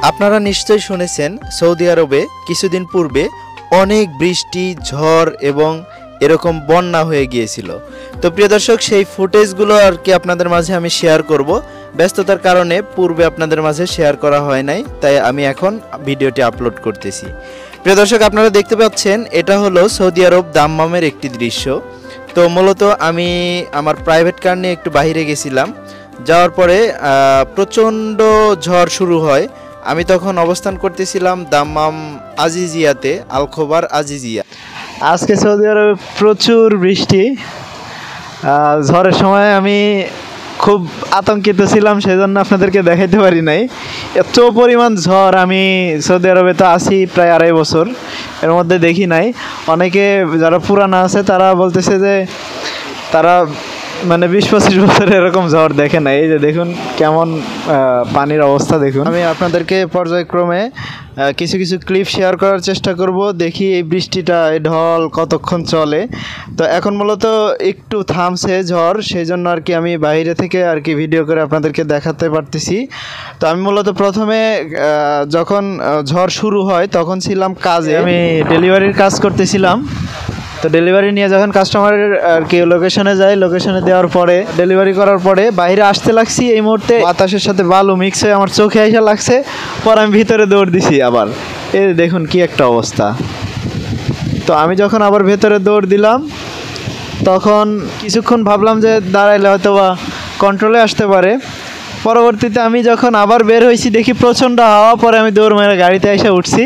আপনারা নিশ্চয়ই শুনেছেন সৌদি আরবে কিছুদিন পূর্বে অনেক বৃষ্টি, ঝড় এবং এরকম বন্যা হয়ে গিয়েছিল। তো প্রিয় দর্শক, সেই ফুটেজগুলো আর কি আপনাদের মাঝে আমি শেয়ার করব। ব্যস্ততার কারণে পূর্বে আপনাদের মাঝে শেয়ার করা হয় নাই, তাই আমি এখন ভিডিওটি আপলোড করতেছি। প্রিয় দর্শক, আপনারা দেখতে পাচ্ছেন এটা হলো সৌদি আরব দাম্মামের একটি দৃশ্য। তো মূলত আমি আমার প্রাইভেট কার নিয়ে একটু বাইরে গেছিলাম। যাওয়ার পরে প্রচণ্ড ঝড় শুরু হয়। আমি তখন অবস্থান করতেছিলাম দাম্মাম আজিজিয়াতে, আল খোবার আজিজিয়া। আজকে সৌদি আরবে প্রচুর বৃষ্টি। ঝড়ের সময় আমি খুব আতঙ্কিত ছিলাম, সেজন্য আপনাদেরকে দেখাইতে পারি নাই। এত পরিমাণ ঝড় আমি সৌদি আরবে তো আছি প্রায় 2.5 বছর, এর মধ্যে দেখি নাই। অনেকে যারা পুরানা আছে তারা বলতেছে যে তারা মানে 20-25 বছর এরকম ঝড় দেখে নাই। এই যে দেখুন কেমন পানির অবস্থা দেখুন। আমি আপনাদেরকে পর্যায়ক্রমে কিছু কিছু ক্লিপ শেয়ার করার চেষ্টা করব। দেখি এই বৃষ্টিটা, এই ঢল কতক্ষণ চলে। তো এখন মূলত একটু থামছে ঝড়, সেই জন্য আর কি আমি বাইরে থেকে আর কি ভিডিও করে আপনাদেরকে দেখাতে পারতেছি। তো আমি মূলত প্রথমে যখন ঝড় শুরু হয় তখন ছিলাম কাজে, আমি ডেলিভারির কাজ করতেছিলাম। তো ডেলিভারি নিয়ে যখন কাস্টমারের আর কি লোকেশনে যাই, লোকেশনে দেওয়ার পরে ডেলিভারি করার পরে বাইরে আসতে লাগছি, এই মুহূর্তে বাতাসের সাথে বালু মিক্স হয়ে আমার চোখে এসে লাগছে। পরে আমি ভিতরে দৌড় দিছি আবার। এই দেখুন কি একটা অবস্থা। তো আমি যখন আবার ভেতরে দৌড় দিলাম তখন কিছুক্ষণ ভাবলাম যে দাঁড়াইলে হয়তো বা কন্ট্রোলে আসতে পারে। পরবর্তীতে আমি যখন আবার বের হয়েছি দেখি প্রচণ্ড হাওয়া। পরে আমি দৌড় মেরে গাড়িতে এসে উঠছি।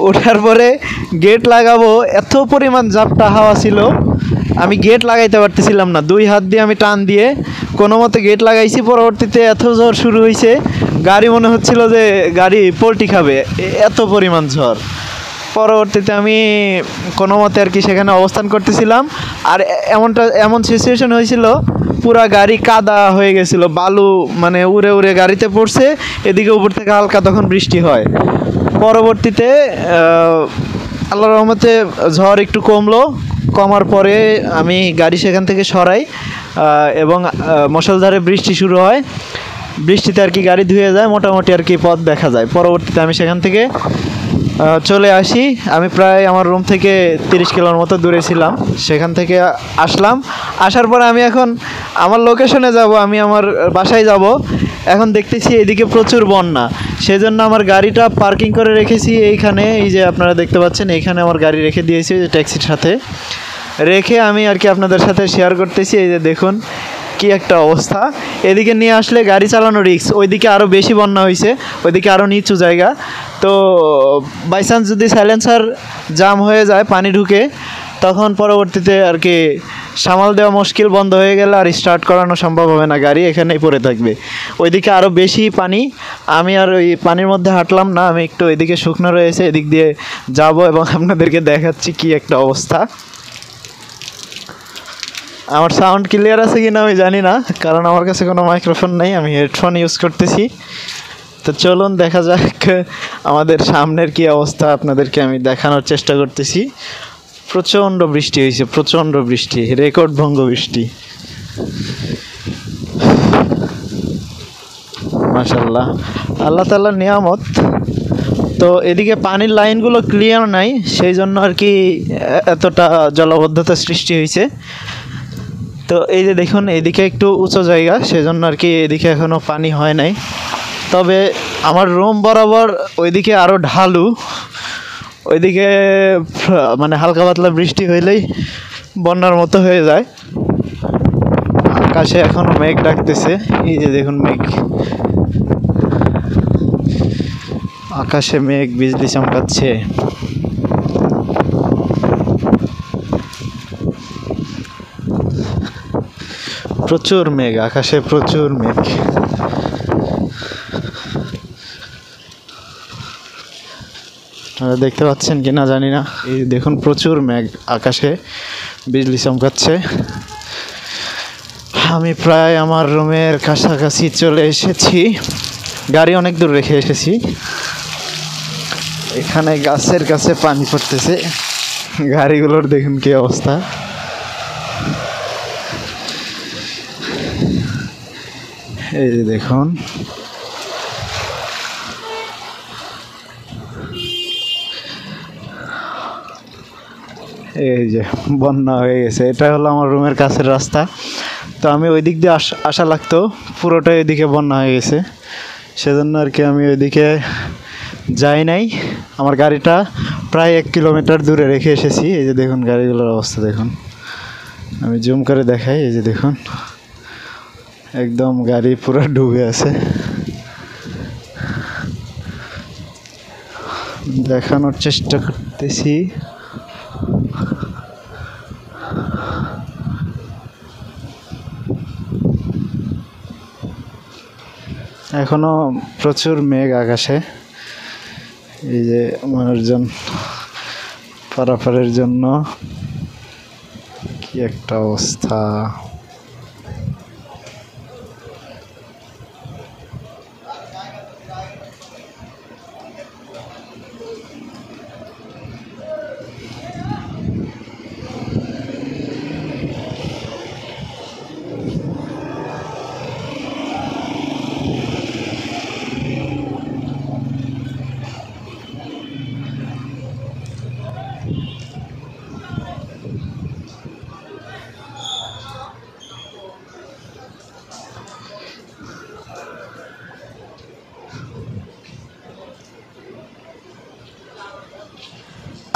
ওঠার পরে গেট লাগাবো, এত পরিমাণ ঝাপটা হাওয়া ছিল আমি গেট লাগাইতে পারতেছিলাম না। 2 হাত দিয়ে আমি টান দিয়ে কোনো মতে গেট লাগাইছি। পরবর্তীতে এত ঝড় শুরু হয়েছে, গাড়ি মনে হচ্ছিল যে গাড়ি পোল্টি খাবে, এত পরিমাণ ঝড়। পরবর্তীতে আমি কোনো মতে আর কি সেখানে অবস্থান করতেছিলাম। আর এমন সিচুয়েশন হয়েছিল, পুরা গাড়ি কাদা হয়ে গেছিল, বালু মানে উড়ে উড়ে গাড়িতে পড়ছে। এদিকে উপর থেকে হালকা তখন বৃষ্টি হয়। পরবর্তীতে আল্লাহর রহমতে ঝড় একটু কমার পরে আমি গাড়ি সেখান থেকে সরাই এবং মুষলধারে বৃষ্টি শুরু হয়। বৃষ্টিতে আর কি গাড়ি ধুয়ে যায়, মোটামুটি আর কি পথ দেখা যায়। পরবর্তীতে আমি সেখান থেকে চলে আসি। আমি প্রায় আমার রুম থেকে 30 কিলোর মতো দূরে ছিলাম। সেখান থেকে আসলাম। আসার পরে আমি এখন আমার লোকেশনে যাব, আমি আমার বাসায় যাব। এখন দেখতেছি এদিকে প্রচুর বন্যা, সেজন্য আমার গাড়িটা পার্কিং করে রেখেছি এইখানে। এই যে আপনারা দেখতে পাচ্ছেন, এইখানে আমার গাড়ি রেখে দিয়েছি ট্যাক্সির সাথে রেখে। আমি আর কি আপনাদের সাথে শেয়ার করতেছি। এই যে দেখুন কি একটা অবস্থা। এদিকে নিয়ে আসলে গাড়ি চালানো রিস্ক, ওইদিকে আরও বেশি বন্যা হয়েছে, ওইদিকে আরও নিচু জায়গা। তো বাই চান্স যদি সাইলেন্সার জাম হয়ে যায়, পানি ঢুকে, তখন পরবর্তীতে আর কি সামাল দেওয়া মুশকিল। বন্ধ হয়ে গেলে আর স্টার্ট করানো সম্ভব হবে না, গাড়ি এখানেই পড়ে থাকবে। ওইদিকে আরও বেশি পানি, আমি আর ওই পানির মধ্যে হাঁটলাম না। আমি একটু এদিকে শুকনো রয়েছে, এদিক দিয়ে যাব এবং আপনাদেরকে দেখাচ্ছি কি একটা অবস্থা। আমার সাউন্ড ক্লিয়ার আছে কিনা আমি জানি না, কারণ আমার কাছে কোনো মাইক্রোফোন নেই, আমি হেডফোন ইউজ করতেছি। তো চলুন দেখা যাক আমাদের সামনের কি অবস্থা, আপনাদেরকে আমি দেখানোর চেষ্টা করতেছি। প্রচণ্ড বৃষ্টি হয়েছে, প্রচণ্ড বৃষ্টি, রেকর্ড ভঙ্গ বৃষ্টি, মাশাআল্লাহ, আল্লাহ তাআলার নিয়ামত। তো এদিকে পানির লাইনগুলো ক্লিয়ার নাই, সেই জন্য আর কি এতটা জলাবদ্ধতা সৃষ্টি হয়েছে। তো এই যে দেখুন এদিকে একটু উঁচু জায়গা, সেজন্য আর কি এদিকে এখনও পানি হয় নাই। তবে আমার রুম বরাবর ওইদিকে আরও ঢালু, ওইদিকে মানে হালকা পাতলা বৃষ্টি হইলেই বন্যার মতো হয়ে যায়। আকাশে এখনও মেঘ ডাকতেছে, এই যে দেখুন মেঘ, আকাশে মেঘ বিজলি চমকাচ্ছে। প্রচুর মেঘ, আকাশে প্রচুর মেঘ। দেখতে পাচ্ছেন কি না জানি না, এই দেখুন প্রচুর মেঘ, আকাশে বিজলি চমকাচ্ছে। আমি প্রায় আমার রুমের কাছাকাছি চলে এসেছি, গাড়ি অনেক দূর রেখে এসেছি। এখানে গাছের কাছে পানি পড়তেছে, গাড়িগুলোর দেখুন কি অবস্থা। এই যে দেখুন এই যে বন্যা হয়ে গেছে। এটা হলো আমার রুমের কাছের রাস্তা। তো আমি ওই দিক দিয়ে আসা লাগতো, পুরোটাই ওইদিকে বন্যা হয়ে গেছে, সেজন্য আর কি আমি ওইদিকে যাই নাই। আমার গাড়িটা প্রায় 1 কিলোমিটার দূরে রেখে এসেছি। এই যে দেখুন গাড়িগুলোর অবস্থা দেখুন, আমি জুম করে দেখাই। এই যে দেখুন একদম গাড়ি পুরো ডুবে আছে। দেখানোর চেষ্টা করতেছি। এখনো প্রচুর মেঘ আকাশে। এই যে মানুষজন পারাপারের জন্য কি একটা অবস্থা।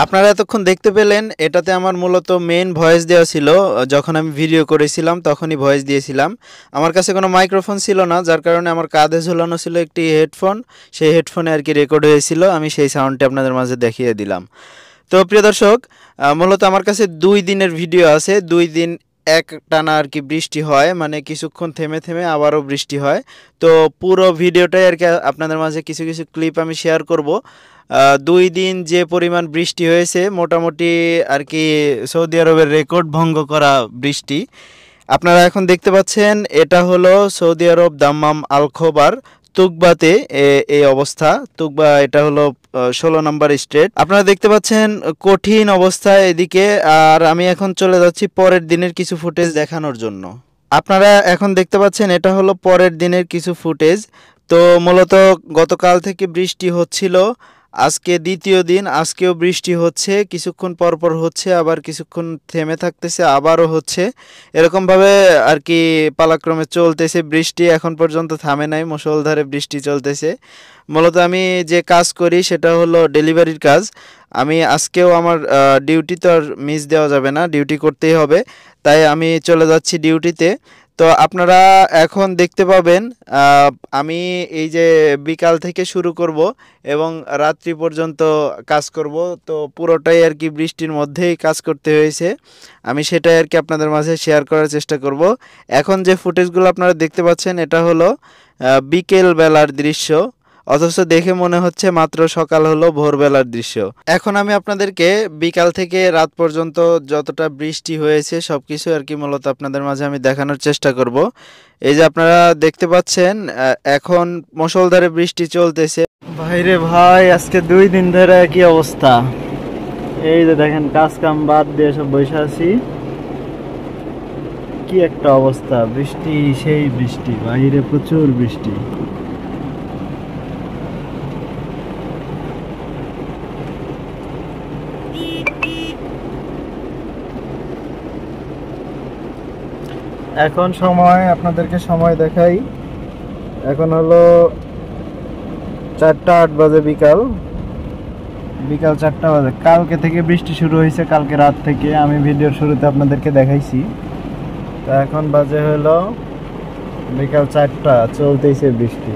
আপনারা এতক্ষণ দেখতে পেলেন, এটাতে আমার মূলত মেইন ভয়েস দেওয়া ছিল। যখন আমি ভিডিও করেছিলাম তখনই ভয়েস দিয়েছিলাম। আমার কাছে কোনো মাইক্রোফোন ছিল না, যার কারণে আমার কাঁধে ঝোলানো ছিল একটি হেডফোন। সেই হেডফোনে আর কি রেকর্ড হয়েছিল, আমি সেই সাউন্ডটি আপনাদের মাঝে দেখিয়ে দিলাম। তো প্রিয় দর্শক, মূলত আমার কাছে 2 দিনের ভিডিও আছে। 2 দিন এক টানা আর কি বৃষ্টি হয়, মানে কিছুক্ষণ থেমে থেমে আবারও বৃষ্টি হয়। তো পুরো ভিডিওটাই আর কি আপনাদের মাঝে কিছু কিছু ক্লিপ আমি শেয়ার করব। 2 দিন যে পরিমাণ বৃষ্টি হয়েছে, মোটামুটি আর কি সৌদি আরবের রেকর্ড ভঙ্গ করা বৃষ্টি। আপনারা এখন দেখতে পাচ্ছেন, এটা হলো সৌদি আরব দাম্মাম আল খোবার তুকবাতে এই অবস্থা। তুকবা এটা হলো 16 নম্বর স্টেট। আপনারা দেখতে পাচ্ছেন কঠিন অবস্থা এদিকে। আর আমি এখন চলে যাচ্ছি পরের দিনের কিছু ফুটেজ দেখানোর জন্য। আপনারা এখন দেখতে পাচ্ছেন, এটা হলো পরের দিনের কিছু ফুটেজ। তো মূলত গতকাল থেকে বৃষ্টি হচ্ছিল, আজকে দ্বিতীয় দিন, আজকেও বৃষ্টি হচ্ছে, কিছুক্ষণ পরপর হচ্ছে, আবার কিছুক্ষণ থেমে থাকতেছে, আবারও হচ্ছে। এরকমভাবে আর কি পালাক্রমে চলতেছে বৃষ্টি, এখন পর্যন্ত থামে নাই, মুষলধারে বৃষ্টি চলতেছে। মূলত আমি যে কাজ করি সেটা হলো ডেলিভারির কাজ। আমি আজকেও আমার ডিউটি তো আর মিস দেওয়া যাবে না, ডিউটি করতেই হবে, তাই আমি চলে যাচ্ছি ডিউটিতে। তো আপনারা এখন দেখতে পাবেন, আমি এই যে বিকাল থেকে শুরু করব এবং রাত্রি পর্যন্ত কাজ করব। তো পুরোটাই আর কি বৃষ্টির মধ্যেই কাজ করতে হয়েছে, আমি সেটাই আর কি আপনাদের মাঝে শেয়ার করার চেষ্টা করব। এখন যে ফুটেজগুলো আপনারা দেখতে পাচ্ছেন, এটা হলো বিকেল বেলার দৃশ্য, অথচ দেখে মনে হচ্ছে মাত্র সকাল হলো, ভোরবেলার দৃশ্য। এখন আমি আপনাদেরকে বিকাল থেকে রাত পর্যন্ত যতটা বৃষ্টি হয়েছে সব কিছু আর কি মূলত আপনাদের মাঝে আমি দেখানোর চেষ্টা করব। এই যে আপনারা দেখতে পাচ্ছেন, এখন মুষলধারে বৃষ্টি চলতেছে। ভাইরে ভাই, আজকে 2 দিন ধরে কি অবস্থা। এই যে দেখেন কাজ কাম বাদ দিয়ে সব বসে আছি, কি একটা অবস্থা। বৃষ্টি, সেই বৃষ্টি, বাইরে প্রচুর বৃষ্টি। এখন সময়, আপনাদেরকে সময় দেখাই, এখন হলো 4টা 8 বাজে, বিকাল 4টা বাজে। কালকে থেকে বৃষ্টি শুরু হয়েছে, কালকে রাত থেকে, আমি ভিডিওর শুরুতে আপনাদেরকে দেখাইছি। তো এখন বাজে হলো বিকাল 4টা, চলতেইছে বৃষ্টি।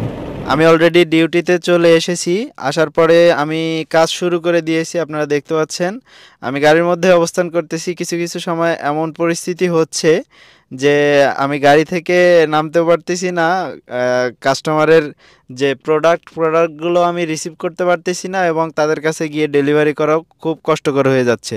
আমি অলরেডি ডিউটিতে চলে এসেছি, আসার পরে আমি কাজ শুরু করে দিয়েছি। আপনারা দেখতে পাচ্ছেন আমি গাড়ির মধ্যে অবস্থান করতেছি। কিছু কিছু সময় এমন পরিস্থিতি হচ্ছে যে আমি গাড়ি থেকে নামতেও পারতেছি না, কাস্টমারের যে প্রোডাক্টগুলো আমি রিসিভ করতে পারতেছি না, এবং তাদের কাছে গিয়ে ডেলিভারি করাও খুব কষ্টকর হয়ে যাচ্ছে।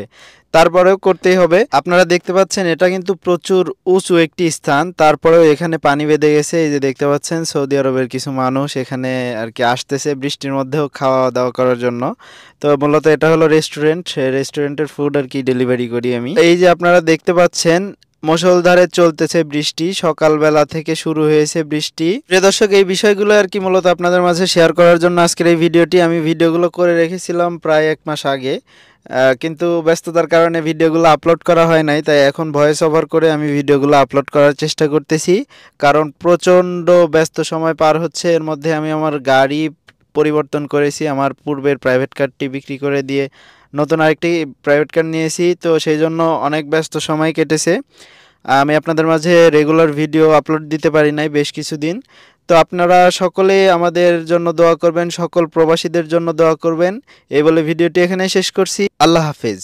তারপরেও করতেই হবে। আপনারা দেখতে পাচ্ছেন এটা কিন্তু প্রচুর উঁচু একটি স্থান, তারপরেও এখানে পানি বেঁধে গেছে। এই যে দেখতে পাচ্ছেন সৌদি আরবের কিছু মানুষ এখানে আর কি আসতেছে বৃষ্টির মধ্যেও খাওয়া দাওয়া করার জন্য। তো মূলত এটা হলো রেস্টুরেন্ট, সেই রেস্টুরেন্টের ফুড আর কি ডেলিভারি করি আমি। এই যে আপনারা দেখতে পাচ্ছেন মুষলধারে চলতেছে বৃষ্টি, সকালবেলা থেকে শুরু হয়েছে বৃষ্টি। প্রিয় দর্শক, এই বিষয়গুলো আর কি মূলত আপনাদের মাঝে শেয়ার করার জন্য আজকের এই ভিডিওটি। আমি ভিডিওগুলো করে রেখেছিলাম প্রায় 1 মাস আগে, কিন্তু ব্যস্ততার কারণে ভিডিওগুলো আপলোড করা হয় নাই, তাই এখন ভয়েস ওভার করে আমি ভিডিওগুলো আপলোড করার চেষ্টা করতেছি। কারণ প্রচণ্ড ব্যস্ত সময় পার হচ্ছে, এর মধ্যে আমি আমার গাড়ি পরিবর্তন করেছি, আমার পূর্বের প্রাইভেট কারটি বিক্রি করে দিয়ে নতুন আরেকটি প্রাইভেট কার নিয়েছি, তো সেই জন্য অনেক ব্যস্ত সময় কেটেছে। আমি আপনাদের মাঝে রেগুলার ভিডিও আপলোড দিতে পারি নাই বেশ কিছুদিন। তো আপনারা সকলে আমাদের জন্য দোয়া করবেন, সকল প্রবাসীদের জন্য দোয়া করবেন। এই বলে ভিডিওটি এখানে শেষ করছি। আল্লাহ হাফেজ।